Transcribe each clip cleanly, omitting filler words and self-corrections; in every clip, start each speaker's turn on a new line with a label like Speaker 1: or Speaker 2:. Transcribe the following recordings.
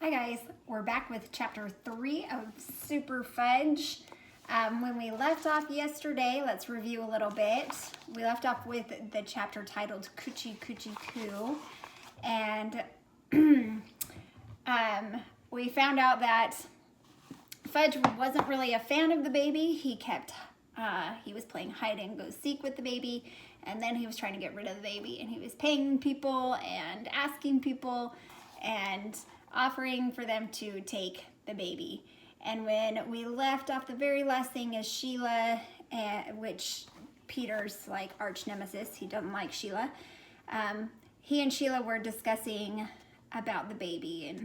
Speaker 1: Hi guys, we're back with chapter 3 of Superfudge. When we left off yesterday, let's review a little bit. We left off with the chapter titled Coochie Coochie Coo, and we found out that Fudge wasn't really a fan of the baby. He was playing hide and go seek with the baby, and then he was trying to get rid of the baby, and he was paying people and asking people and offering for them to take the baby. And when we left off, the very last thing is Sheila, which Peter's like arch nemesis. He doesn't like Sheila. He and Sheila were discussing about the baby,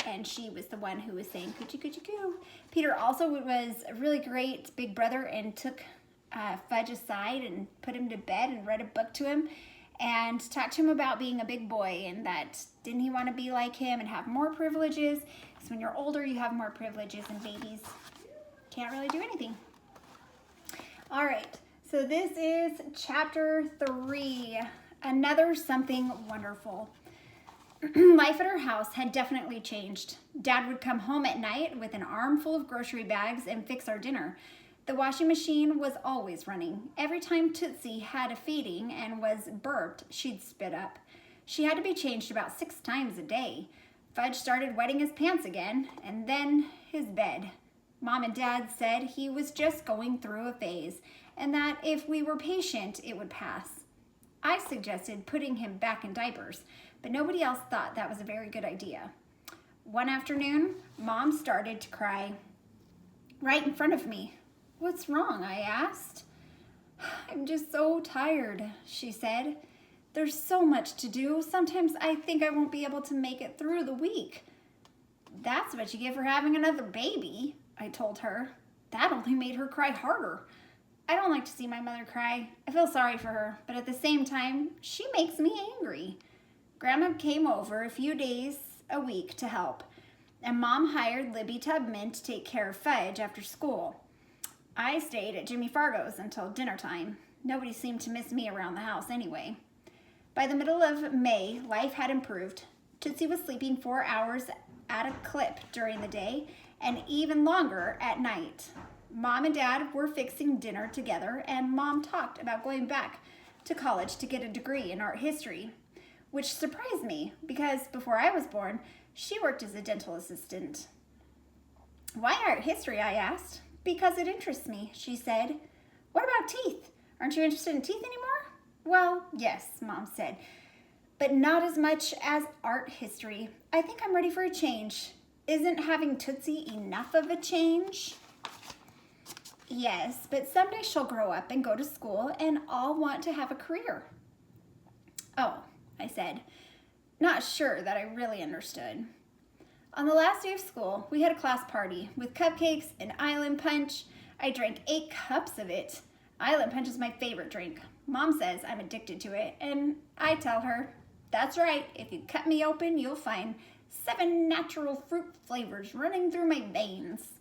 Speaker 1: and she was the one who was saying coochie coochie coo. Peter also was a really great big brother and took Fudge aside and put him to bed and read a book to him and talked to him about being a big boy, and that didn't he want to be like him and have more privileges, because when you're older you have more privileges and babies can't really do anything. All right, so this is chapter 3, another something wonderful. Life at our house had definitely changed. Dad would come home at night with an armful of grocery bags and fix our dinner. The washing machine was always running. Every time Tootsie had a feeding and was burped, she'd spit up. She had to be changed about 6 times a day. Fudge started wetting his pants again, and then his bed. Mom and Dad said he was just going through a phase, and that if we were patient, it would pass. I suggested putting him back in diapers, but nobody else thought that was a very good idea. One afternoon, Mom started to cry right in front of me. "What's wrong?" I asked. "I'm just so tired," she said. "There's so much to do. Sometimes I think I won't be able to make it through the week." "That's what you get for having another baby," I told her. That only made her cry harder. I don't like to see my mother cry. I feel sorry for her, but at the same time, she makes me angry. Grandma came over a few days a week to help, and Mom hired Libby Tubman to take care of Fudge after school. I stayed at Jimmy Fargo's until dinner time. Nobody seemed to miss me around the house anyway. By the middle of May, life had improved. Tootsie was sleeping 4 hours at a clip during the day and even longer at night. Mom and Dad were fixing dinner together, and Mom talked about going back to college to get a degree in art history, which surprised me because before I was born, she worked as a dental assistant. "Why art history?" I asked. "Because it interests me," she said. "What about teeth? Aren't you interested in teeth anymore?" "Well, yes," Mom said, "but not as much as art history. I think I'm ready for a change." "Isn't having Tootsie enough of a change?" "Yes, but someday she'll grow up and go to school, and I'll want to have a career." "Oh," I said, not sure that I really understood. On the last day of school, we had a class party with cupcakes and island punch. I drank 8 cups of it. Island punch is my favorite drink. Mom says I'm addicted to it, and I tell her, "That's right, if you cut me open, you'll find 7 natural fruit flavors running through my veins."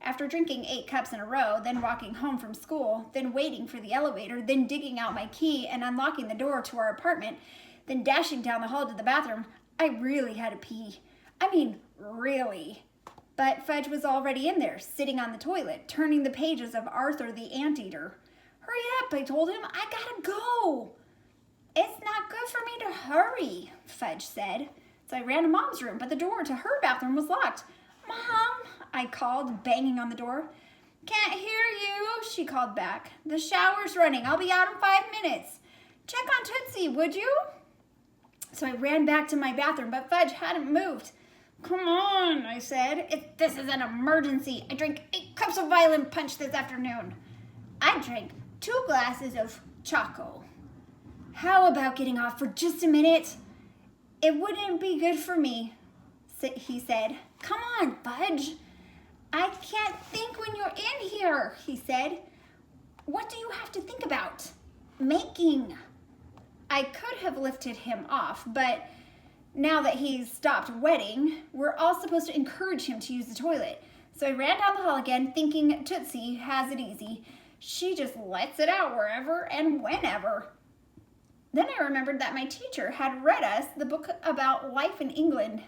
Speaker 1: After drinking 8 cups in a row, then walking home from school, then waiting for the elevator, then digging out my key and unlocking the door to our apartment, then dashing down the hall to the bathroom, I really had to pee. I mean, really. But Fudge was already in there, sitting on the toilet, turning the pages of Arthur the Anteater. "Hurry up," I told him. "I gotta go." "It's not good for me to hurry," Fudge said. So I ran to Mom's room, but the door to her bathroom was locked. "Mom," I called, banging on the door. "Can't hear you," she called back. "The shower's running. I'll be out in 5 minutes. Check on Tootsie, would you?" So I ran back to my bathroom, but Fudge hadn't moved. "Come on," I said. "This is an emergency. I drank 8 cups of violin punch this afternoon." "I drank 2 glasses of Choco." "How about getting off for just a minute?" "It wouldn't be good for me," he said. "Come on, Fudge." "I can't think when you're in here," he said. "What do you have to think about?" "Making." I could have lifted him off, but now that he's stopped wetting, we're all supposed to encourage him to use the toilet. So I ran down the hall again, thinking Tootsie has it easy. She just lets it out wherever and whenever. Then I remembered that my teacher had read us the book about life in England.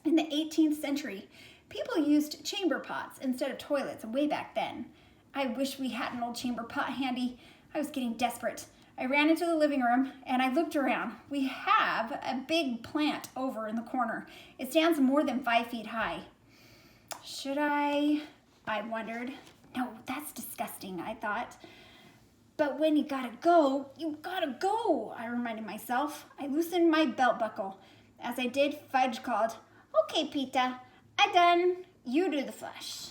Speaker 1: In the 18th century, people used chamber pots instead of toilets way back then. I wish we had an old chamber pot handy. I was getting desperate. I ran into the living room and I looked around. We have a big plant over in the corner. It stands more than 5 feet high. Should I wondered. No, that's disgusting, I thought. But when you gotta go, I reminded myself. I loosened my belt buckle. As I did, Fudge called, "Okay, Pita, I done. You do the flush."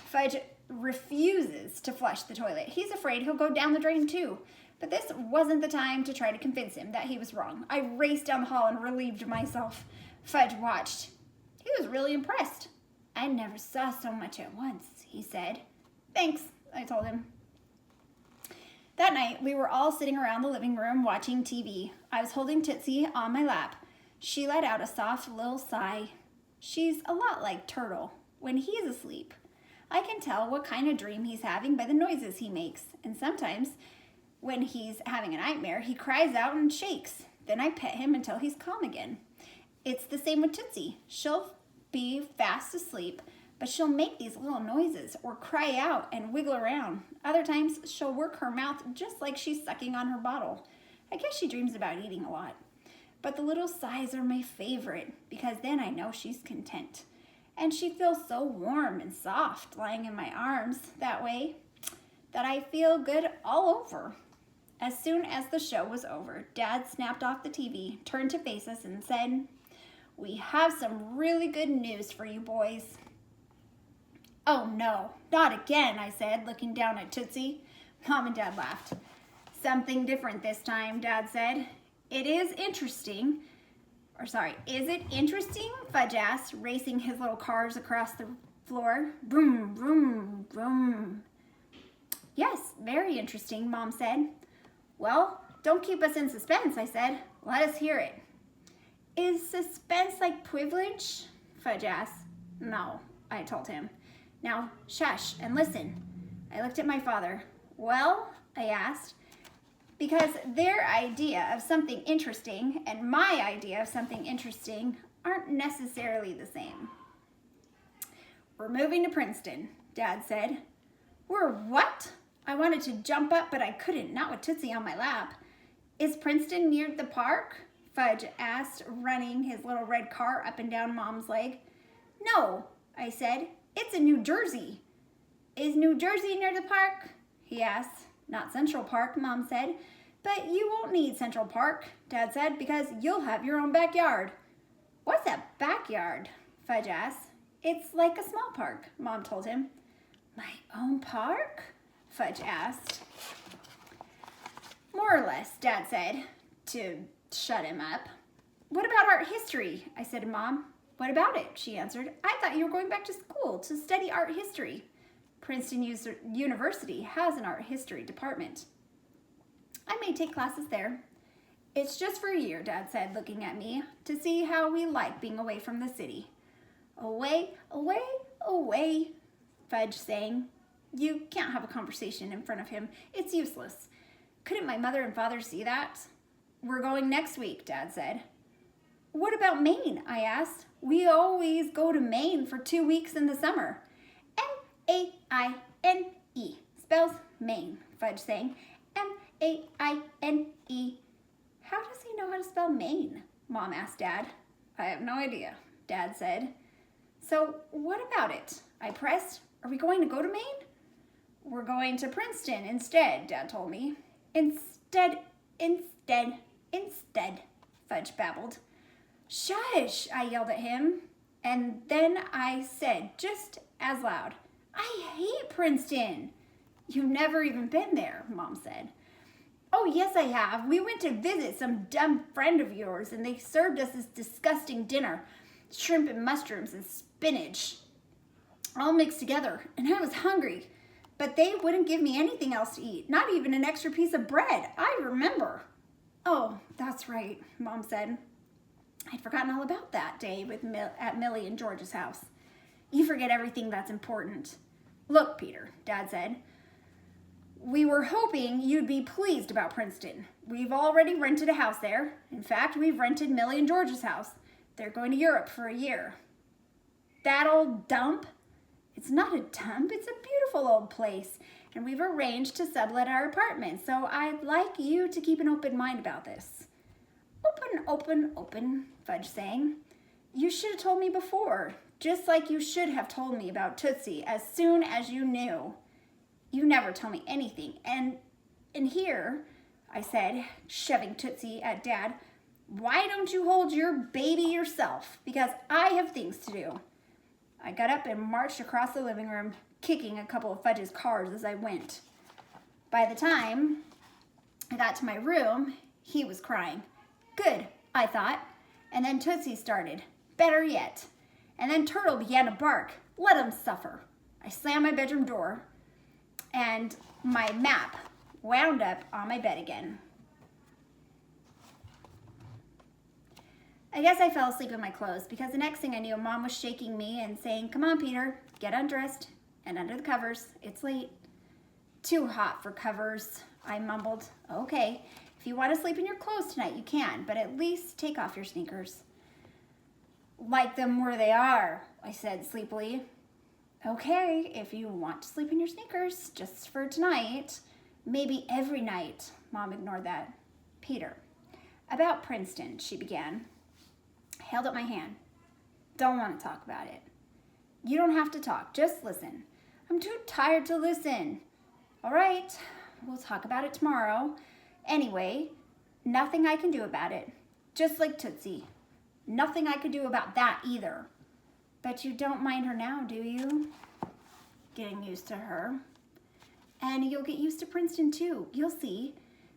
Speaker 1: Fudge refuses to flush the toilet. He's afraid he'll go down the drain too. But this wasn't the time to try to convince him that he was wrong. I raced down the hall and relieved myself. Fudge watched. He was really impressed. "I never saw so much at once," he said. "Thanks," I told him. That night, we were all sitting around the living room watching TV. I was holding Tootsie on my lap. She let out a soft little sigh. She's a lot like Turtle. When he's asleep, I can tell what kind of dream he's having by the noises he makes. And sometimes, when he's having a nightmare, he cries out and shakes. Then I pet him until he's calm again. It's the same with Tootsie. She'll be fast asleep, but she'll make these little noises or cry out and wiggle around. Other times, she'll work her mouth just like she's sucking on her bottle. I guess she dreams about eating a lot. But the little sighs are my favorite because then I know she's content. And she feels so warm and soft lying in my arms that way that I feel good all over. As soon as the show was over, Dad snapped off the TV, turned to face us and said, "We have some really good news for you boys." "Oh no, not again," I said, looking down at Tootsie. Mom and Dad laughed. "Something different this time," Dad said. Is it interesting?" Fudge asked, racing his little cars across the floor. Vroom, vroom, vroom. "Yes, very interesting," Mom said. "Well, don't keep us in suspense," I said. "Let us hear it." "Is suspense like privilege?" Fudge asked. "No," I told him. "Now, shush and listen." I looked at my father. "Well," I asked, because their idea of something interesting and my idea of something interesting aren't necessarily the same. "We're moving to Princeton," Dad said. "We're what?" I wanted to jump up, but I couldn't, not with Tootsie on my lap. "Is Princeton near the park?" Fudge asked, running his little red car up and down Mom's leg. "No," I said. "It's in New Jersey." "Is New Jersey near the park?" he asked. "Not Central Park," Mom said. "But you won't need Central Park," Dad said, "because you'll have your own backyard." "What's a backyard?" Fudge asked. "It's like a small park," Mom told him. "My own park?" Fudge asked. "More or less," Dad said, to shut him up. "What about art history?" I said to Mom. "What about it?" she answered. "I thought you were going back to school to study art history." Princeton University has an art history department. "I may take classes there." "It's just for a year," Dad said, looking at me, "to see how we like being away from the city." "Away, away, away," Fudge sang. You can't have a conversation in front of him. It's useless. Couldn't my mother and father see that? "We're going next week," Dad said. "What about Maine?" I asked. "We always go to Maine for 2 weeks in the summer." "M-A-I-N-E spells Maine," Fudge sang. M-A-I-N-E. "How does he know how to spell Maine?" Mom asked Dad. "I have no idea," Dad said. "So what about it?" I pressed. "Are we going to go to Maine?" "We're going to Princeton instead," Dad told me. Instead, Fudge babbled. "Shush," I yelled at him. And then I said, just as loud, "I hate Princeton." "You've never even been there," Mom said. "Oh, yes, I have. We went to visit some dumb friend of yours, and they served us this disgusting dinner. Shrimp and mushrooms and spinach, all mixed together, and I was hungry. But they wouldn't give me anything else to eat, not even an extra piece of bread. I remember." "Oh, that's right," Mom said. I'd forgotten all about that day at Millie and George's house. "You forget everything that's important." "Look, Peter," Dad said, "we were hoping you'd be pleased about Princeton. We've already rented a house there. In fact, we've rented Millie and George's house. They're going to Europe for a year. That old dump? It's not a dump, it's a beautiful old place. And we've arranged to sublet our apartment, so I'd like you to keep an open mind about this. Open, open, open, Fudge sang. You should have told me before, just like you should have told me about Tootsie as soon as you knew. You never tell me anything. And here, I said, shoving Tootsie at Dad, why don't you hold your baby yourself? Because I have things to do. I got up and marched across the living room, kicking a couple of Fudge's cars as I went. By the time I got to my room, he was crying. Good, I thought. And then Tootsie started. Better yet. And then Turtle began to bark. Let him suffer. I slammed my bedroom door, and my map wound up on my bed again. I guess I fell asleep in my clothes because the next thing I knew, Mom was shaking me and saying, come on, Peter, get undressed and under the covers. It's late. Too hot for covers, I mumbled. Okay, if you want to sleep in your clothes tonight, you can, but at least take off your sneakers. Like them where they are, I said sleepily. Okay, if you want to sleep in your sneakers, just for tonight, maybe every night. Mom ignored that. Peter, about Princeton, she began. Held up my hand. Don't want to talk about it. You don't have to talk, just listen. I'm too tired to listen. All right, we'll talk about it tomorrow. Anyway, nothing I can do about it. Just like Tootsie. Nothing I could do about that either. But you don't mind her now, do you? Getting used to her. And you'll get used to Princeton too, you'll see.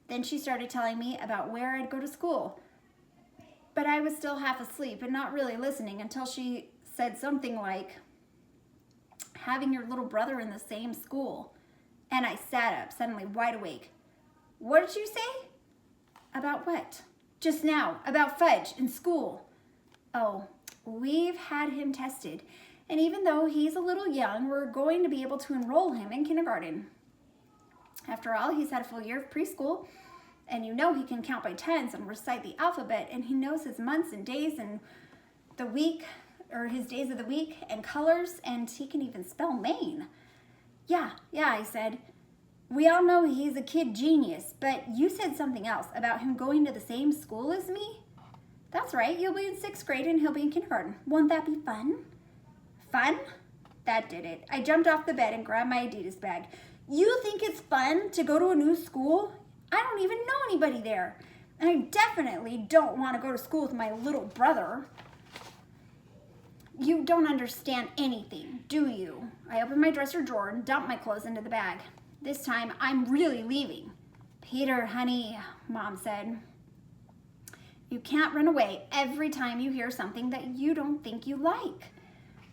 Speaker 1: Then she started telling me about where I'd go to school. But I was still half asleep and not really listening until she said something like, having your little brother in the same school. And I sat up, suddenly wide awake. What did you say? About what? Just now, about Fudge in school. Oh, we've had him tested. And even though he's a little young, we're going to be able to enroll him in kindergarten. After all, he's had a full year of preschool. And you know he can count by tens and recite the alphabet, and he knows his months and days and the week, or his days of the week and colors, and he can even spell Maine. Yeah, I said. We all know he's a kid genius, but you said something else about him going to the same school as me? That's right, you'll be in 6th grade and he'll be in kindergarten. Won't that be fun? Fun? That did it. I jumped off the bed and grabbed my Adidas bag. You think it's fun to go to a new school? I don't even know anybody there. And I definitely don't want to go to school with my little brother. You don't understand anything, do you? I opened my dresser drawer and dumped my clothes into the bag. This time, I'm really leaving. Peter, honey, Mom said. You can't run away every time you hear something that you don't think you like.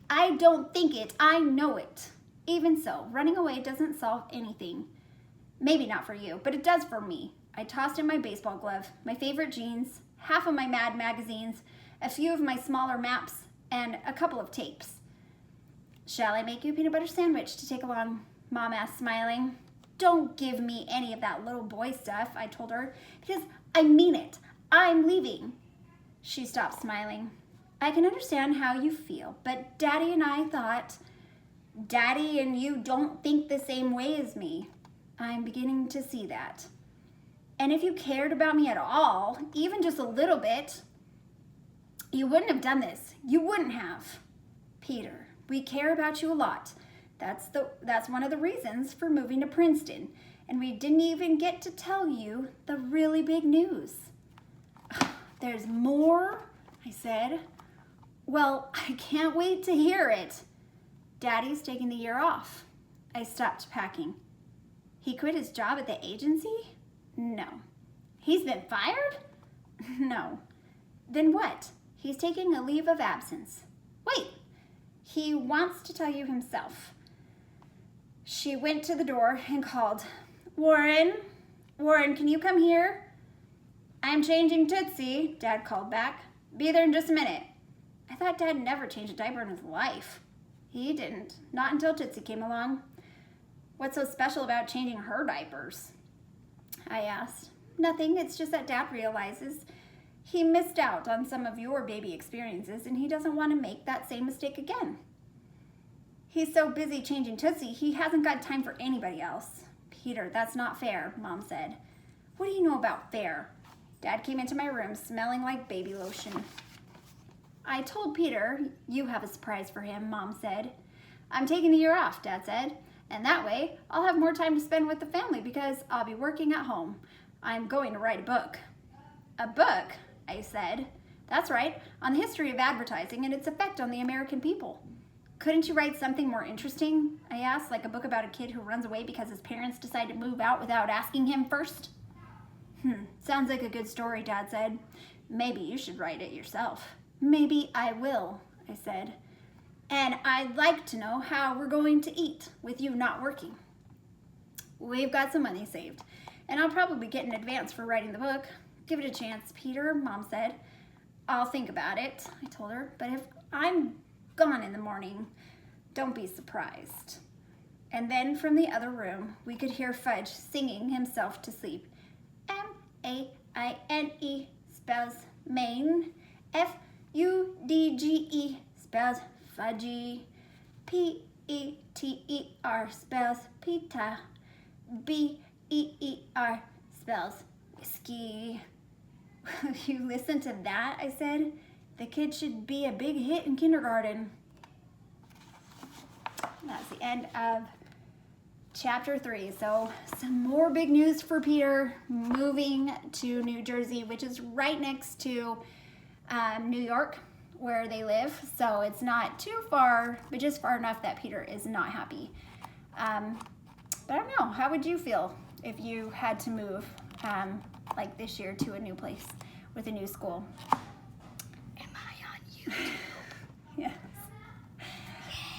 Speaker 1: I don't think it, I know it. Even so, running away doesn't solve anything. Maybe not for you, but it does for me. I tossed in my baseball glove, my favorite jeans, half of my Mad magazines, a few of my smaller maps, and a couple of tapes. Shall I make you a peanut butter sandwich to take along? Mom asked, smiling. Don't give me any of that little boy stuff, I told her, because I mean it. I'm leaving. She stopped smiling. I can understand how you feel, but Daddy and I thought, Daddy and you don't think the same way as me. I'm beginning to see that. And if you cared about me at all, even just a little bit, you wouldn't have done this. You wouldn't have. Peter, we care about you a lot. That's one of the reasons for moving to Princeton. And we didn't even get to tell you the really big news. There's more, I said. Well, I can't wait to hear it. Daddy's taking the year off. I stopped packing. He quit his job at the agency? No. He's been fired? No. Then what? He's taking a leave of absence. Wait, he wants to tell you himself. She went to the door and called, Warren, can you come here? I'm changing Tootsie, Dad called back. Be there in just a minute. I thought Dad never changed a diaper in his life. He didn't, not until Tootsie came along. What's so special about changing her diapers? I asked. Nothing, it's just that Dad realizes He missed out on some of your baby experiences, and he doesn't want to make that same mistake again. He's so busy changing Tootsie, he hasn't got time for anybody else. Peter, that's not fair, Mom said. What do you know about fair? Dad came into my room smelling like baby lotion. I told Peter you have a surprise for him, Mom said. I'm taking a year off, Dad said, and that way I'll have more time to spend with the family because I'll be working at home. I'm going to write a book. A book? I said. That's right, on the history of advertising and its effect on the American people. Couldn't you write something more interesting? I asked, like a book about a kid who runs away because his parents decide to move out without asking him first? Sounds like a good story, Dad said. Maybe you should write it yourself. Maybe I will, I said. And I'd like to know how we're going to eat with you not working. We've got some money saved, and I'll probably get an advance for writing the book. Give it a chance, Peter, Mom said. I'll think about it, I told her, but if I'm gone in the morning, don't be surprised. And then from the other room, we could hear Fudge singing himself to sleep. M-A-I-N-E spells Maine. F-U-D-G-E spells fudgy. P-E-T-E-R spells pita. B-E-E-R spells whiskey. You listen to that, I said. The kid should be a big hit in kindergarten. That's the end of chapter 3. So some more big news for Peter moving to New Jersey, which is right next to New York, where they live. So it's not too far, but just far enough that Peter is not happy. But I don't know, how would you feel if you had to move like this year to a new place with a new school?
Speaker 2: Am I on YouTube?
Speaker 1: Yes.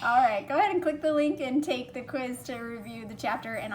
Speaker 1: All right, go ahead and click the link and take the quiz to review the chapter, and